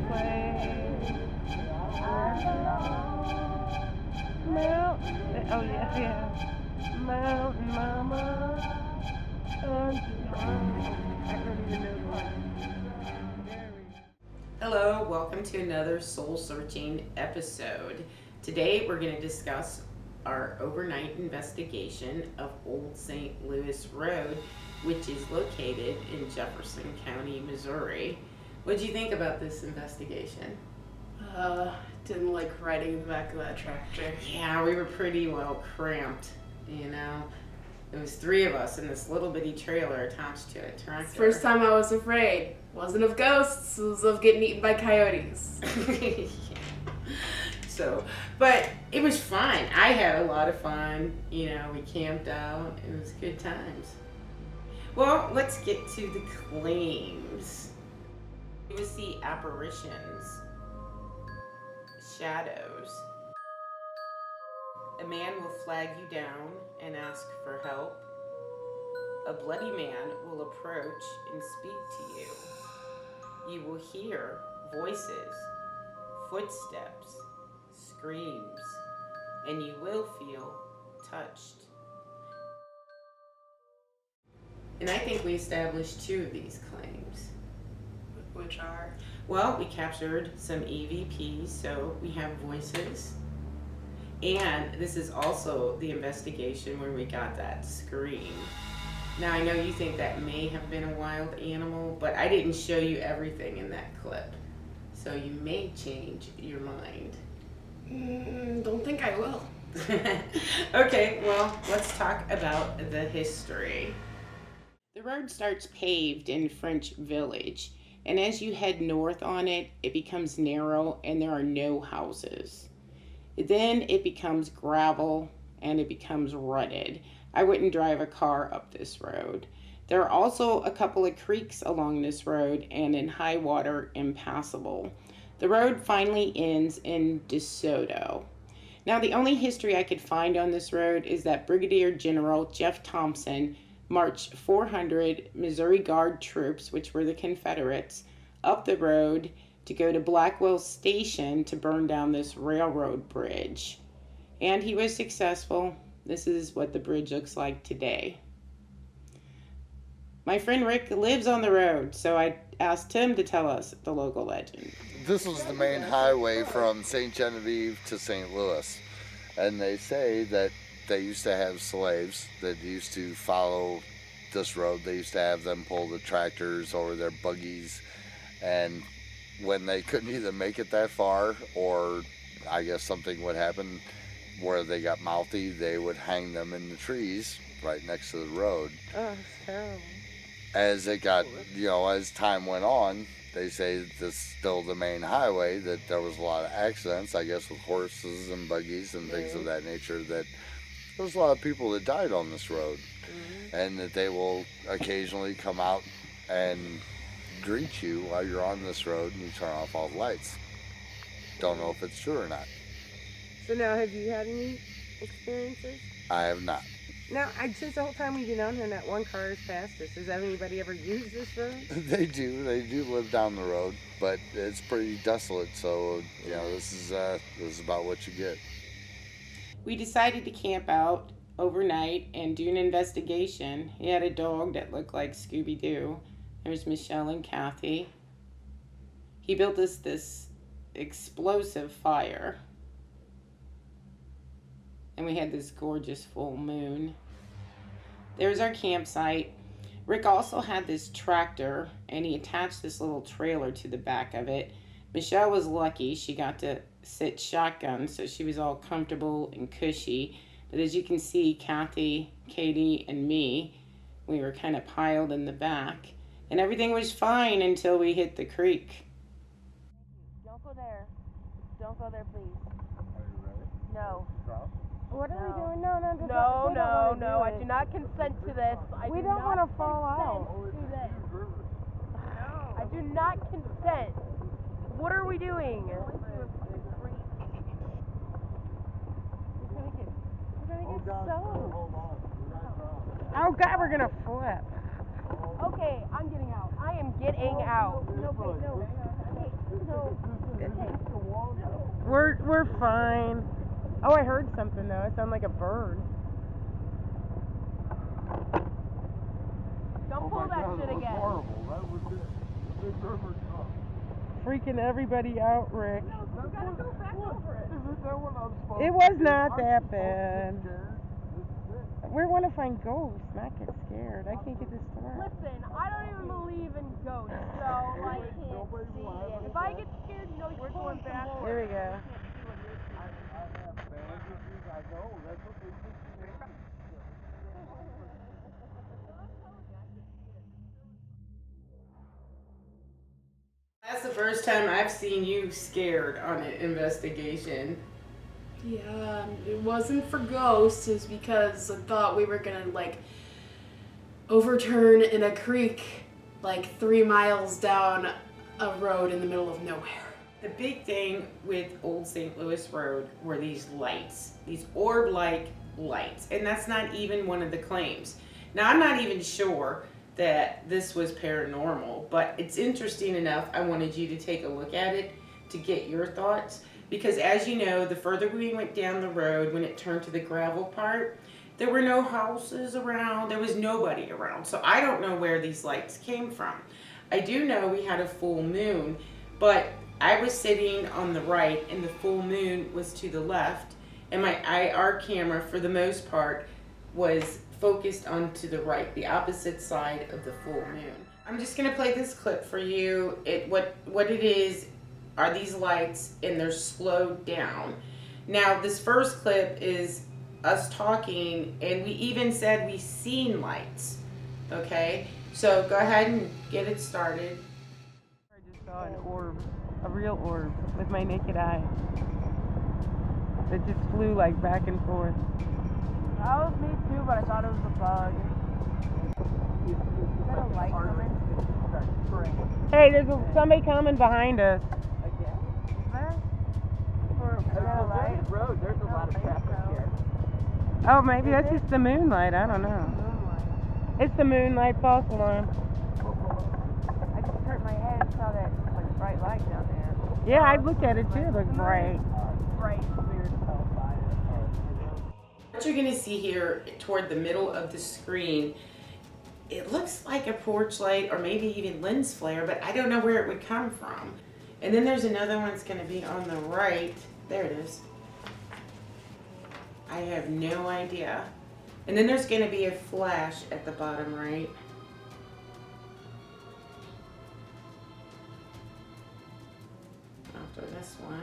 place. Mountain, oh yeah. Mountain Mama. I don't even know the words. Hello, welcome to another soul-searching episode. Today we're going to discuss our overnight investigation of Old St. Louis Road, which is located in Jefferson County, Missouri. What did you think about this investigation? Didn't like riding in the back of that tractor. Yeah, we were pretty well cramped, you know. There was three of us in this little bitty trailer attached to a tractor. First time I was afraid. Wasn't of ghosts, it was of getting eaten by coyotes. Yeah. So, but it was fun. I had a lot of fun. You know, we camped out. It was good times. Well, let's get to the claims. You will see apparitions, shadows. A man will flag you down and ask for help. A bloody man will approach and speak to you. You will hear voices, footsteps, screams, and you will feel touched. And I think we established two of these claims. Which are? Well, we captured some EVPs, so we have voices. And this is also the investigation where we got that scream. Now, I know you think that may have been a wild animal, but I didn't show you everything in that clip. So you may change your mind. Don't think I will. Okay, well, let's talk about the history. The road starts paved in French Village, and as you head north on it, it becomes narrow and there are no houses. Then it becomes gravel and it becomes rutted. I wouldn't drive a car up this road. There are also a couple of creeks along this road and in high water, impassable. The road finally ends in DeSoto. Now, the only history I could find on this road is that Brigadier General Jeff Thompson marched 400 Missouri Guard troops, which were the Confederates, up the road to go to Blackwell Station to burn down this railroad bridge. And he was successful. This is what the bridge looks like today. My friend Rick lives on the road, so I asked him to tell us the local legend. This was the main highway from St. Genevieve to St. Louis. And they say that they used to have slaves that used to follow this road. They used to have them pull the tractors over their buggies, and when they couldn't either make it that far, or I guess something would happen where they got mouthy, they would hang them in the trees right next to the road. Oh, it's terrible. As it got, as time went on, they say that this is still the main highway, that there was a lot of accidents, I guess, with horses and buggies and things of that nature, that there was a lot of people that died on this road. And that they will occasionally come out and greet you while you're on this road and you turn off all the lights. Don't know if it's true or not. So now, have you had any experiences? I have not. Now, since the whole time we've been down here, not one car has passed us. Has anybody ever used this road? They do live down the road, but it's pretty desolate, so this is about what you get. We decided to camp out overnight and do an investigation. He had a dog that looked like Scooby-Doo. There's Michelle and Kathy. He built us this explosive fire. And we had this gorgeous full moon. There's our campsite. Rick also had this tractor, and he attached this little trailer to the back of it. Michelle was lucky. She got to sit shotgun, so she was all comfortable and cushy. But as you can see, Kathy, Katie, and me, we were kind of piled in the back. And everything was fine until we hit the creek. Don't go there. Don't go there, please. Are you ready? No. Drop? What are we doing? No, I do not consent to this. We don't want to fall out. I do not consent. What are we doing? We're gonna get soaked. Oh God, we're gonna flip. Okay, I'm getting out. I am getting out. No. We're fine. Oh, I heard something though. It sounded like a bird. Don't pull that shit again. That was it. The big river truck. Freaking everybody out, Rick. No, we gotta go back over it. Isn't that what I'm supposed It to was do? not I'm that supposed to bad. get scared. This is it. We want to find ghosts, not get scared. I can't get this to work. Listen, I don't even believe in ghosts, so like, if I get scared, you know you're going back. Here we go. I have bandages. I know. That's what they teach me. That's the first time I've seen you scared on an investigation. Yeah, it wasn't for ghosts. It's because I thought we were gonna like overturn in a creek like 3 miles down a road in the middle of nowhere. The big thing with Old St. Louis Road were these lights, these orb-like lights, and that's not even one of the claims. Now, I'm not even sure that this was paranormal, but it's interesting enough. I wanted you to take a look at it to get your thoughts, because as you know, the further we went down the road, when it turned to the gravel part, there were no houses around, there was nobody around, so I don't know where these lights came from. I do know we had a full moon, but I was sitting on the right and the full moon was to the left, and my IR camera for the most part was focused onto the right, the opposite side of the full moon. I'm just gonna play this clip for you. What it is are these lights, and they're slowed down. Now this first clip is us talking, and we even said we seen lights. Okay, so go ahead and get it started. I just saw an orb, a real orb, with my naked eye. It just flew like back and forth. That was me too, but I thought it was a bug. Is that a light coming? Hey, there's somebody coming behind us. Is there? Or is that a light? Road, there's a lot of traffic here. Oh, maybe that's just the moonlight. I don't know. It's the moonlight false alarm. I just turned my head and saw that like bright light down there. Yeah, I looked at it too. It looked bright. Bright, weird. What you're gonna see here toward the middle of the screen, it looks like a porch light or maybe even lens flare, but I don't know where it would come from. And then there's another one that's gonna be on the right. There it is. I have no idea. And then there's gonna be a flash at the bottom right. After this one.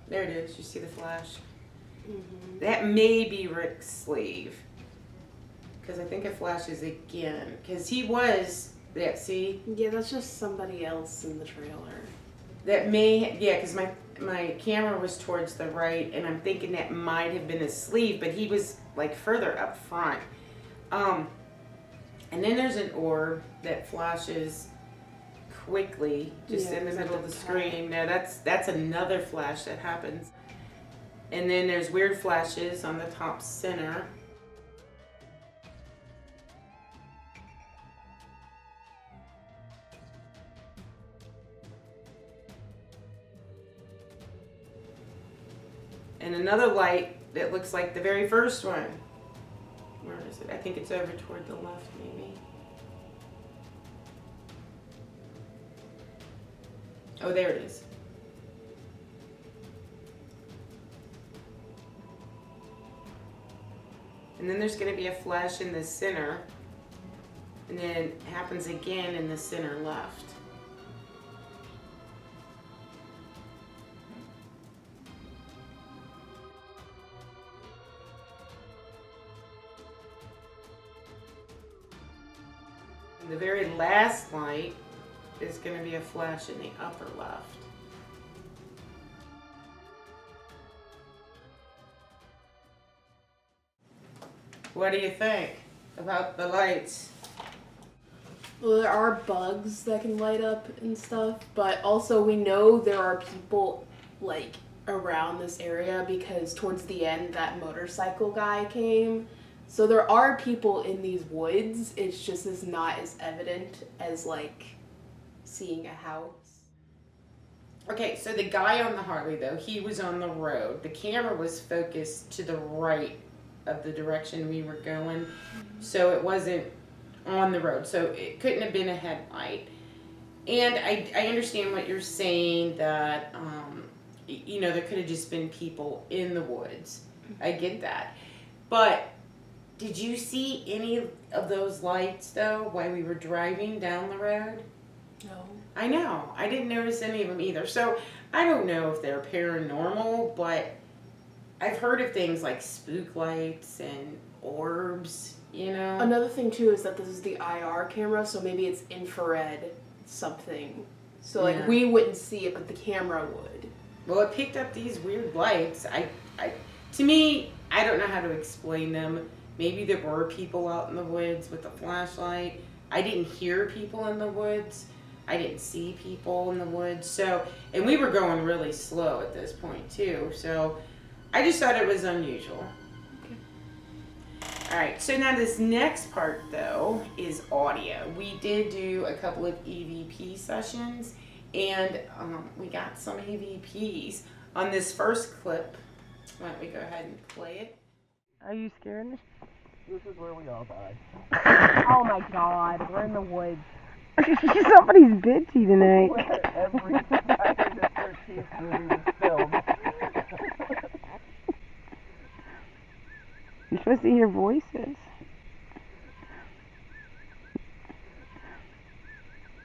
There it is. You see the flash? Mm-hmm. That may be Rick's sleeve. Because I think it flashes again. Because he was, see? Yeah, that's just somebody else in the trailer. That may, yeah, because my camera was towards the right, and I'm thinking that might have been his sleeve, but he was like further up front. And then there's an orb that flashes quickly just in the middle of the screen. Now that's another flash that happens. And then there's weird flashes on the top center. And another light that looks like the very first one. Where is it? I think it's over toward the left maybe. Oh, there it is. And then there's going to be a flash in the center. And then it happens again in the center left. And the very last light is going to be a flash in the upper left. What do you think about the lights? Well, there are bugs that can light up and stuff, but also we know there are people, like, around this area because towards the end that motorcycle guy came. So there are people in these woods. It's just is not as evident as, like, seeing a house. Okay, so the guy on the Harley, though, he was on the road. The camera was focused to the right of the direction we were going, so it wasn't on the road, so it couldn't have been a headlight. And I understand what you're saying, that you know, there could have just been people in the woods. I get that. But did you see any of those lights, though, while we were driving down the road? No. I know. I didn't notice any of them either. So I don't know if they're paranormal, but I've heard of things like spook lights and orbs, you know? Another thing, too, is that this is the IR camera, so maybe it's infrared something. So, like, Yeah. we wouldn't see it, but the camera would. Well, it picked up these weird lights. To me, I don't know how to explain them. Maybe there were people out in the woods with a flashlight. I didn't hear people in the woods. I didn't see people in the woods. So, and we were going really slow at this point too. So, I just thought it was unusual. All right, so now this next part though is audio. We did do a couple of EVP sessions, and we got some EVPs on this first clip. Why don't we go ahead and play it? Are you scared? This is where we all died. Oh my god, we're in the woods. Somebody's bitchy tonight. Where every Friday the 13th movie was filmed. You're supposed to hear voices.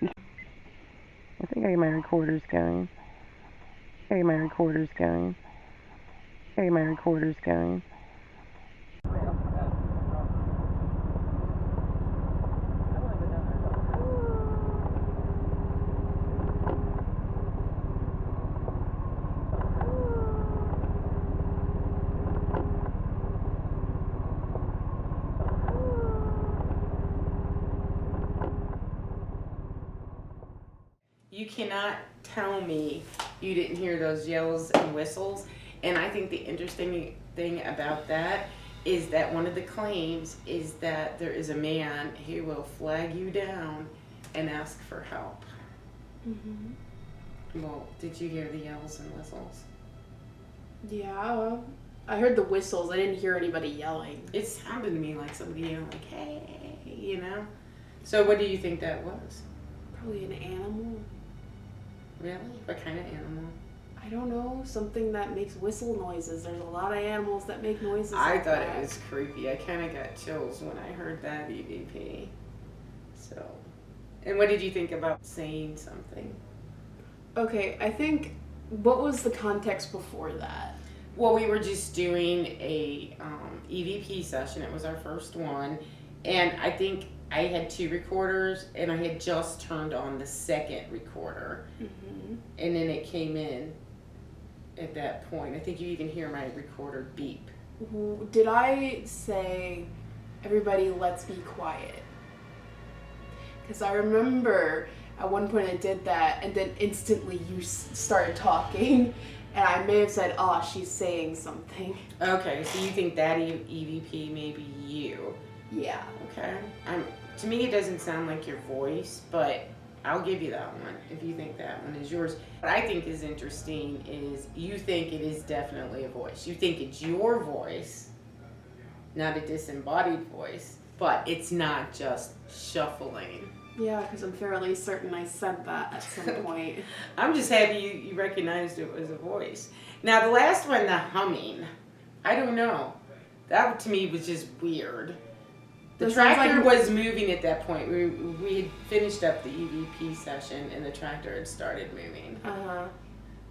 I think I got my recorders going. I got my recorders going. I got my recorders going. You cannot tell me you didn't hear those yells and whistles. And I think the interesting thing about that is that one of the claims is that there is a man who will flag you down and ask for help. Mm-hmm. Well, did you hear the yells and whistles? Yeah. I heard the whistles. I didn't hear anybody yelling. It sounded to me like somebody yelling, like, hey, you know? So what do you think that was? Probably an animal. Really? What kind of animal? I don't know. Something that makes whistle noises. There's a lot of animals that make noises. I like thought that. it was creepy. I kind of got chills when I heard that EVP. So, and what did you think about saying something? Okay, I think, what was the context before that? Well, we were just doing a EVP session. It was our first one. And I think I had 2 recorders, and I had just turned on the second recorder. Mm-hmm. And then it came in at that point. I think you even hear my recorder beep. Did I say, everybody let's be quiet? Because I remember at one point I did that, and then instantly you started talking, and I may have said, oh, she's saying something. Okay, so you think that EVP may be you. Yeah. Okay. To me, it doesn't sound like your voice, but I'll give you that one if you think that one is yours. What I think is interesting is you think it is definitely a voice. You think it's your voice, not a disembodied voice, but it's not just shuffling. Yeah, because I'm fairly certain I said that at some point. I'm just happy you recognized it was a voice. Now, the last one, the humming, I don't know. That to me was just weird. The That sounds tractor like- was moving at that point. We had finished up the EVP session and the tractor had started moving. Uh-huh.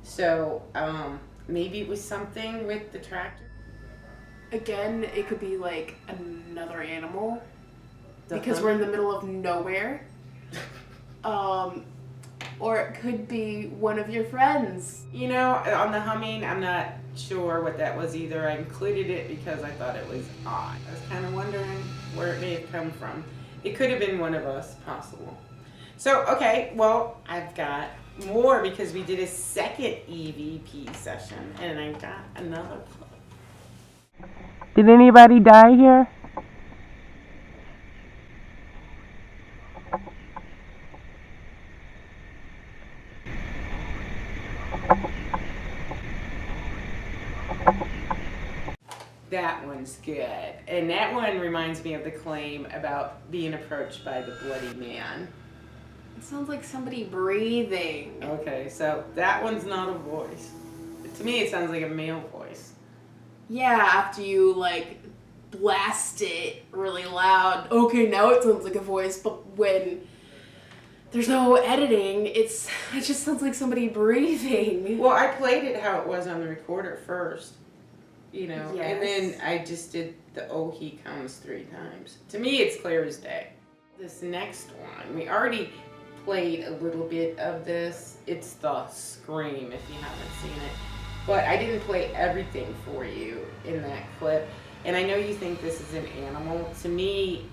So maybe it was something with the tractor. Again, it could be like another animal. The Because hum- we're in the middle of nowhere. Or it could be one of your friends. You know, on the humming, I'm not sure what that was either. I included it because I thought it was odd. I was kind of wondering where it may have come from. It could have been one of us, possible. So, okay, well, I've got more because we did a second EVP session, and I've got another clip. Did anybody die here? That one's good. And that one reminds me of the claim about being approached by the bloody man. It sounds like somebody breathing. Okay, so that one's not a voice. To me, it sounds like a male voice. Yeah, after you like blast it really loud. Okay, now it sounds like a voice, but when there's no editing, it just sounds like somebody breathing. Well, I played it how it was on the recorder first, you know, Yes. and then I just did the "Oh, he comes" 3 times. To me, it's clear as day. This next one, we already played a little bit of this. It's the scream, if you haven't seen it. But I didn't play everything for you in that clip. And I know you think this is an animal. To me,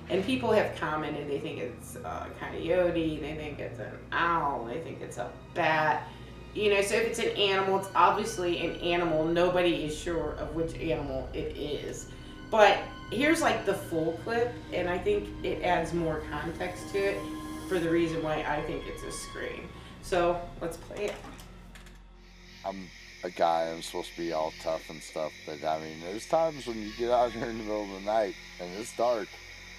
and people have commented, they think it's a coyote, they think it's an owl, they think it's a bat. You know, so if it's an animal, it's obviously an animal. Nobody is sure of which animal it is. But here's like the full clip, and I think it adds more context to it for the reason why I think it's a scream. So let's play it. I'm a guy, I'm supposed to be all tough and stuff, but I mean, there's times when you get out here in the middle of the night and it's dark,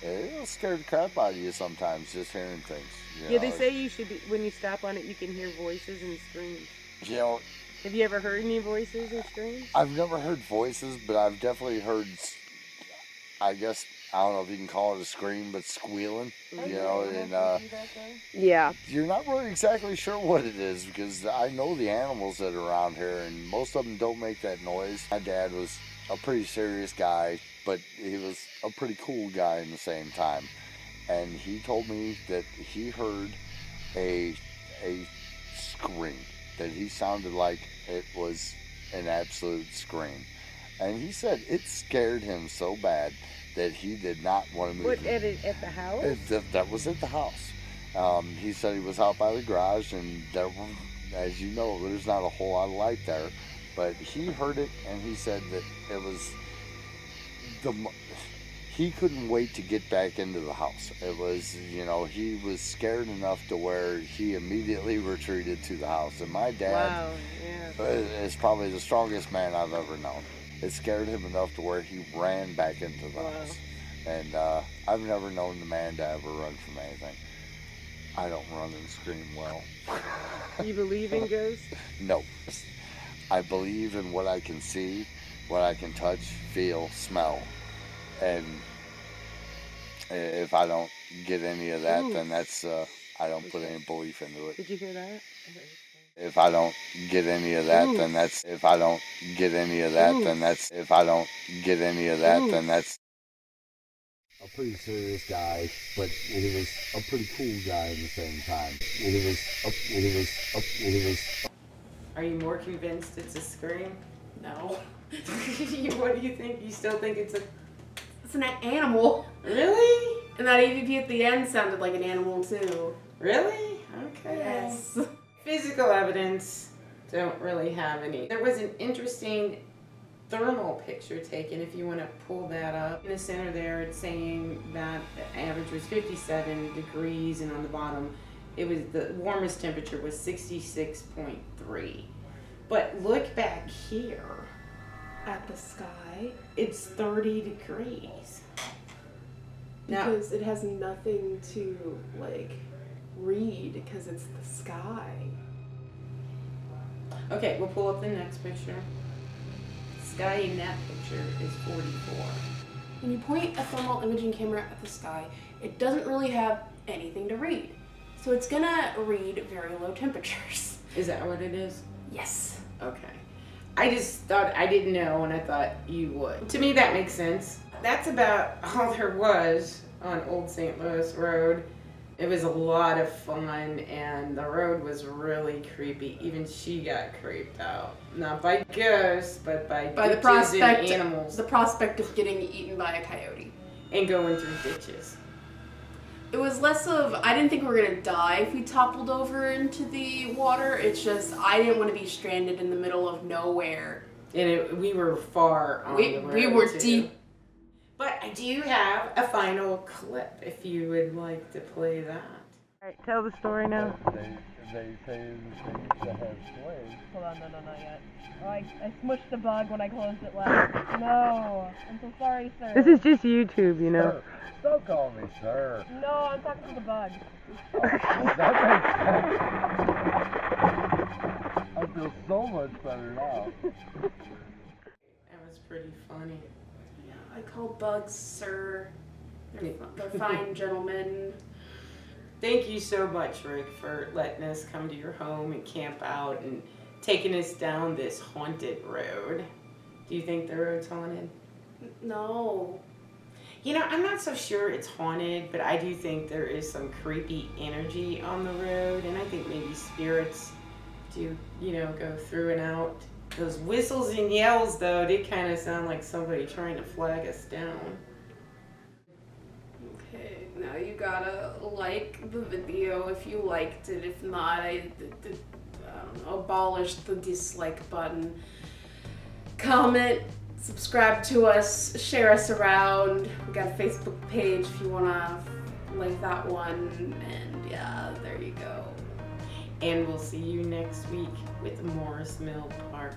it'll scare the crap out of you sometimes, just hearing things. Yeah, they say you should be, when you stop on it, you can hear voices and screams. You know, Have you ever heard any voices and screams? I've never heard voices, but I've definitely heard, I guess, I don't know if you can call it a scream, but squealing, you know, and Yeah. you're not really exactly sure what it is, because I know the animals that are around here, and most of them don't make that noise. My dad was a pretty serious guy, but he was a pretty cool guy in the same time. And he told me that he heard a scream, that he sounded like it was an absolute scream. And he said it scared him so bad that he did not want to move. What, at the house? That was at the house. He said he was out by the garage, and there, as you know, there's not a whole lot of light there. But he heard it, and he said that it was he couldn't wait to get back into the house. It was, you know, he was scared enough to where he immediately retreated to the house. And my dad Wow, yeah. is probably the strongest man I've ever known. It scared him enough to where he ran back into the house. And I've never known the man to ever run from anything. I don't run and scream well. You believe in ghosts? No. I believe in what I can see, what I can touch, feel, smell. And if I don't get any of that, then that's, I don't put any belief into it. Did you hear that? If I don't get any of that, then that's, if I don't get any of that, then that's, if I don't get any of that, then that's. A pretty serious guy, but he was a pretty cool guy in the same time. Are you more convinced it's a scream? No. What do you think? You still think it's an animal. Really? And that EVP at the end sounded like an animal too. Really? Okay. Yes. Physical evidence, don't really have any. There was an interesting thermal picture taken, if you want to pull that up. In the center there, it's saying that the average was 57 degrees, and on the bottom, it was the warmest temperature was 66.3. But look back here. At the sky. It's 30 degrees. Now, Because it has nothing to, like, read because it's the sky. okay, we'll pull up the next picture. Sky in that picture is 44. When you point a thermal imaging camera at the sky, it doesn't really have anything to read. So it's gonna read very low temperatures. Is that what it is? Yes. Okay. I just thought, I didn't know, and I thought you would. To me, that makes sense. That's about all there was on Old St. Louis Road. It was a lot of fun, and the road was really creepy. Even she got creeped out. Not by ghosts, but by ditches the prospect and animals. The prospect of getting eaten by a coyote. And going through ditches. It was less of, I didn't think we were gonna die if we toppled over into the water. It's just, I didn't want to be stranded in the middle of nowhere. And we were far on the road. We were too. deep. But I do have a final clip if you would like to play that. Alright, tell the story now. They say that they used to have slaves. Hold on, no, not yet. Oh, I smushed the bug when I closed it last. No, I'm so sorry, sir. This is just YouTube, you know. Don't call me sir. No, I'm talking to the bug. Well, that makes sense. I feel so much better now. That was pretty funny. Yeah, I call bugs sir. They're fine gentlemen. Thank you so much, Rick, for letting us come to your home and camp out and taking us down this haunted road. Do you think the road's haunted? No. You know, I'm not so sure it's haunted, but I do think there is some creepy energy on the road, and I think maybe spirits do, you know, go through and out. Those whistles and yells, though, they kind of sound like somebody trying to flag us down. Okay, now you gotta like the video if you liked it. If not, I don't know, abolish the dislike button. Comment, subscribe to us, share us around. We got a Facebook page if you wanna like that one. And yeah, there you go. And we'll see you next week with Morris Mill Park.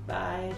Bye.